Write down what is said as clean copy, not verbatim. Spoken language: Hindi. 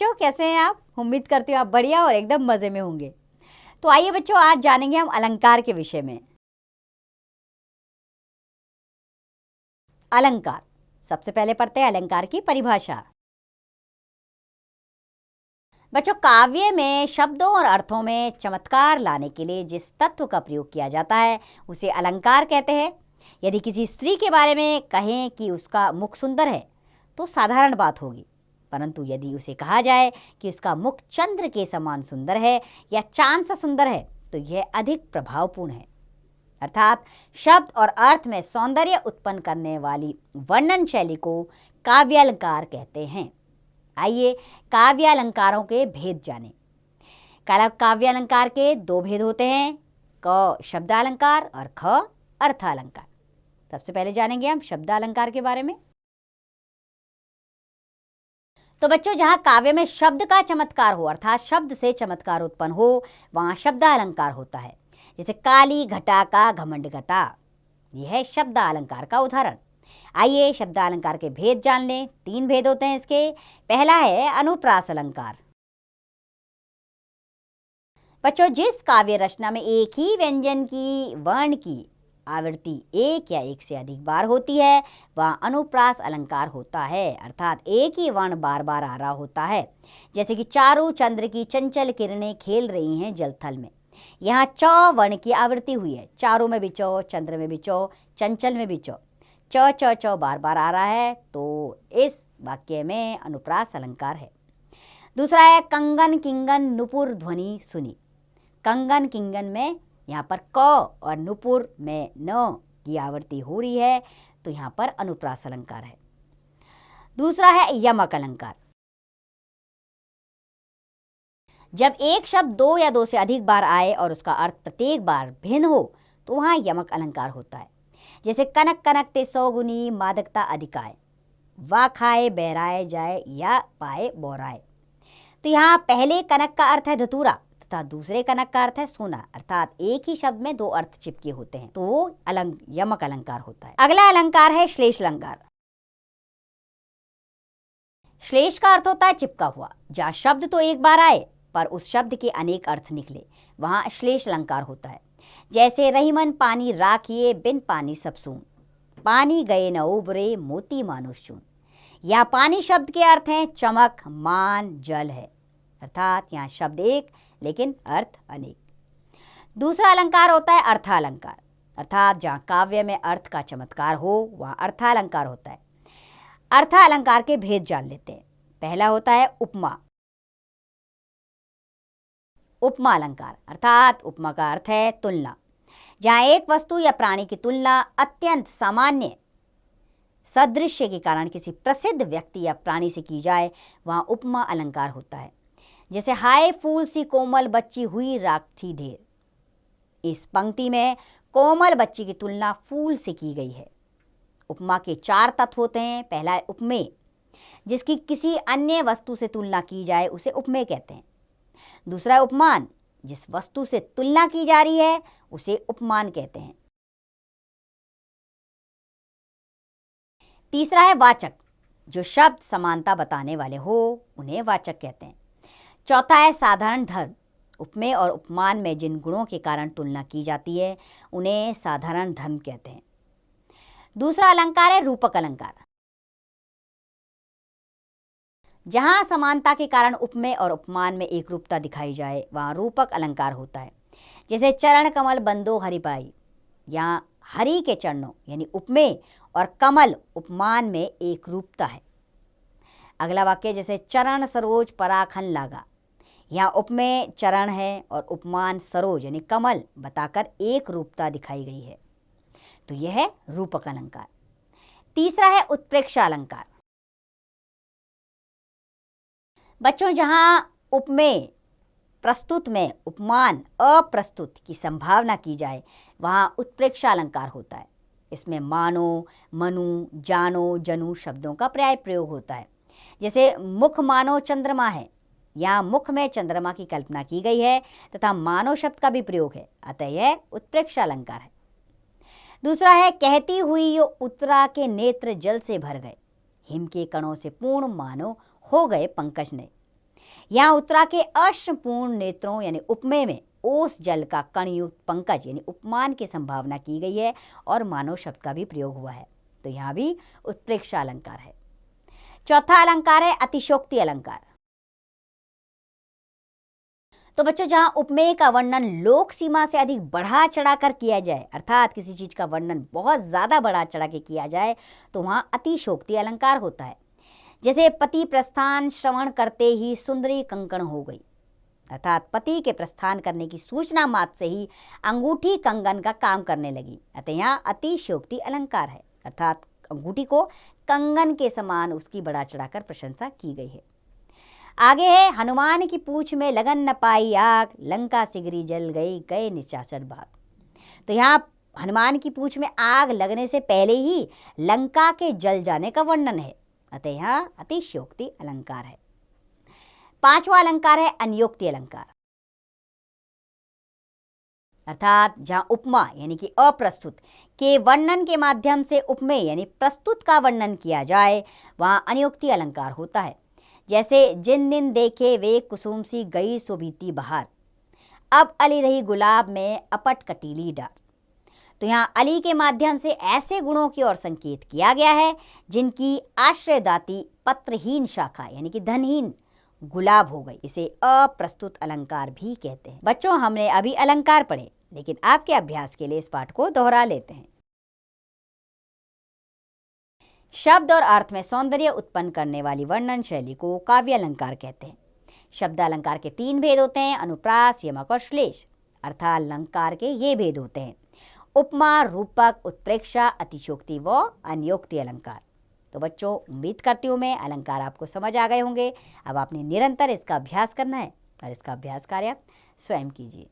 बच्चों, कैसे हैं आप? उम्मीद करती हूँ आप बढ़िया और एकदम मज़े में होंगे। तो आइए बच्चों, आज जानेंगे हम अलंकार के विषय में। अलंकार, सबसे पहले पढ़ते हैं अलंकार की परिभाषा। बच्चों, काव्य में शब्दों और अर्थों में चमत्कार लाने के लिए जिस तत्व का प्रयोग किया जाता है उसे अलंकार कहते हैं। यदि किसी स्त्री के बारे में कहें कि उसका मुख सुंदर है तो साधारण बात होगी, परंतु यदि उसे कहा जाए कि उसका मुख चंद्र के समान सुंदर है या चांद सा सुंदर है तो यह अधिक प्रभावपूर्ण है। अर्थात शब्द और अर्थ में सौंदर्य उत्पन्न करने वाली वर्णन शैली को काव्यालंकार कहते हैं। आइए काव्यालंकारों के भेद जानें। काव्यालंकार के दो भेद होते हैं, क शब्दालंकार और ख अर्थालंकार। सबसे पहले जानेंगे हम शब्दालंकार के बारे में। तो बच्चों, जहां काव्य में शब्द का चमत्कार हो अर्थात शब्द से चमत्कार उत्पन्न हो वहां शब्दालंकार होता है। जैसे काली घटा का घमंड गता, यह है शब्दालंकार का उदाहरण। आइए शब्दालंकार के भेद जान लें। 3 भेद होते हैं इसके। पहला है अनुप्रास अलंकार। बच्चों, जिस काव्य रचना में एक ही व्यंजन की वर्ण की आवृत्ति एक या एक से अधिक बार होती है वह अनुप्रास अलंकार होता है। अर्थात एक ही वर्ण बार बार आ रहा होता है। जैसे कि चारों चंद्र की चंचल किरणें खेल रही हैं जलथल में, यहाँ चौ वर्ण की आवृत्ति हुई है। चारों में भी चौ, चंद्र में भी चौ, चंचल में भी चौ, चौ चौ चौ बार बार आ रहा है, तो इस वाक्य में अनुप्रास अलंकार है। दूसरा है कंगन किंगन नुपुर ध्वनि सुनी। कंगन किंगन में यहाँ पर क और नुपुर में न की आवृत्ति हो रही है, तो यहाँ पर अनुप्रास अलंकार है। दूसरा है यमक अलंकार। जब एक शब्द 2 या 2 से अधिक बार आए और उसका अर्थ प्रत्येक बार भिन्न हो तो वहाँ यमक अलंकार होता है। जैसे कनक कनकते 100 गुनी मादकता अधिकाय, वा खाए बहराए जाए या पाए बोराए। तो यहाँ पहले कनक का अर्थ है धतूरा तथा दूसरे कनक का अर्थ है सोना, अर्थात एक ही शब्द में 2 अर्थ चिपके होते हैं, तो वो यमक अलंकार होता है। अगला अलंकार है श्लेष अलंकार। श्लेष का अर्थ होता है चिपका हुआ। जहाँ शब्द तो एक बार आए पर उस शब्द के अनेक अर्थ निकले वहां श्लेष अलंकार होता है। जैसे रहीमन पानी राखिए बिन पानी सब सून, पानी गए न उबरे मोती मानुष चून। यहाँ पानी शब्द के अर्थ हैं चमक, मान, जल है, अर्थात यहाँ शब्द एक लेकिन अर्थ अनेक। दूसरा अलंकार होता है अर्थालंकार। अर्थात जहाँ काव्य में अर्थ का चमत्कार हो वह अर्थालंकार होता है। अर्थालंकार के भेद जान लेते हैं। पहला होता है उपमा। उपमा अलंकार अर्थात उपमा का अर्थ है तुलना। जहाँ एक वस्तु या प्राणी की तुलना अत्यंत सामान्य सदृश्य के कारण किसी प्रसिद्ध व्यक्ति या प्राणी से की जाए वहाँ उपमा अलंकार होता है। जैसे हाय फूल सी कोमल बच्ची हुई राखी ढेर। इस पंक्ति में कोमल बच्ची की तुलना फूल से की गई है। उपमा के 4 तत्व होते हैं। पहला है उपमेय, जिसकी किसी अन्य वस्तु से तुलना की जाए उसे उपमेय कहते हैं। दूसरा है उपमान, जिस वस्तु से तुलना की जा रही है उसे उपमान कहते हैं। तीसरा है वाचक, जो शब्द समानता बताने वाले हो उन्हें वाचक कहते हैं। चौथा है साधारण धर्म, उपमेय और उपमान में जिन गुणों के कारण तुलना की जाती है उन्हें साधारण धर्म कहते हैं। दूसरा अलंकार है रूपक अलंकार। जहां समानता के कारण उपमेय और उपमान में एक रूपता दिखाई जाए वहां रूपक अलंकार होता है। जैसे चरण कमल बंदो हरिपाई, यहाँ हरि के चरणों यानी उपमेय और कमल उपमान में एक रूपता है। अगला वाक्य जैसे चरण सरोज पराखन लागा, यहाँ उपमेय चरण है और उपमान सरोज यानी कमल बताकर एक रूपता दिखाई गई है, तो यह है रूपक अलंकार। तीसरा है उत्प्रेक्षा अलंकार। बच्चों, जहां उपमेय प्रस्तुत में उपमान अप्रस्तुत की संभावना की जाए वहां उत्प्रेक्षा अलंकार होता है। इसमें मानो, मनु, जानो, जनु शब्दों का पर्याय प्रयोग होता है। जैसे मुख मानो चंद्रमा है, यहाँ मुख में चंद्रमा की कल्पना की गई है तथा मानो शब्द का भी प्रयोग है, अतः यह उत्प्रेक्षा अलंकार है। दूसरा है कहती हुई यो उत्तरा के नेत्र जल से भर गए, हिम के कणों से पूर्ण मानो हो गए पंकज ने। यहाँ उत्तरा के अश्मपूर्ण नेत्रों यानी उपमेय में ओस जल का कणयुक्त पंकज यानी उपमान की संभावना की गई है और मानव शब्द का भी प्रयोग हुआ है, तो यहाँ भी उत्प्रेक्षा अलंकार है। चौथा अलंकार है अतिशोक्ति अलंकार। तो बच्चों, जहां उपमेय का वर्णन लोक सीमा से अधिक बढ़ा चढ़ाकर किया जाए, अर्थात किसी चीज का वर्णन बहुत ज्यादा बढ़ा चढ़ा के किया जाए, तो वहां अतिशोक्ति अलंकार होता है। जैसे पति प्रस्थान श्रवण करते ही सुंदरी कंकण हो गई, अर्थात पति के प्रस्थान करने की सूचना मात्र से ही अंगूठी कंगन का काम करने लगी, अतः यहाँ अतिशयोक्ति अलंकार है, अर्थात अंगूठी को कंगन के समान उसकी बढ़ा चढ़ाकर प्रशंसा की गई है। आगे है हनुमान की पूंछ में लगन न पाई आग, लंका सिगरी जल गई गए निशाचर भाग। तो यहाँ हनुमान की पूंछ में आग लगने से पहले ही लंका के जल जाने का वर्णन है, अतः यहाँ अतिशयोक्ति अलंकार है। पांचवा अलंकार है अन्योक्ति अलंकार, अर्थात जहां उपमा यानी कि अप्रस्तुत के वर्णन के माध्यम से उपमेय यानी प्रस्तुत का वर्णन किया जाए, वहां अन्योक्ति अलंकार होता है। जैसे जिन दिन देखे वे कुसुम सी गई सुबीती बहार, अब अली रही गुलाब में अपट कटीली डार। तो यहाँ अली के माध्यम से ऐसे गुणों की ओर संकेत किया गया है जिनकी आश्रयदाती पत्रहीन शाखा यानी कि धनहीन गुलाब हो गई। इसे अप्रस्तुत अलंकार भी कहते हैं। बच्चों, हमने अभी अलंकार पढ़े, लेकिन आपके अभ्यास के लिए इस पाठ को दोहरा लेते हैं। शब्द और अर्थ में सौंदर्य उत्पन्न करने वाली वर्णन शैली को काव्य अलंकार कहते हैं। शब्द अलंकार के 3 भेद होते हैं, अनुप्रास, यमक और श्लेष। अर्थात अलंकार के ये भेद होते हैं: उपमा, रूपक, उत्प्रेक्षा, अतिशयोक्ति व अन्योक्ति अलंकार। तो बच्चों, उम्मीद करती हूँ मैं अलंकार आपको समझ आ गए होंगे। अब आपने निरंतर इसका अभ्यास करना है और इसका अभ्यास कार्य आप स्वयं कीजिए।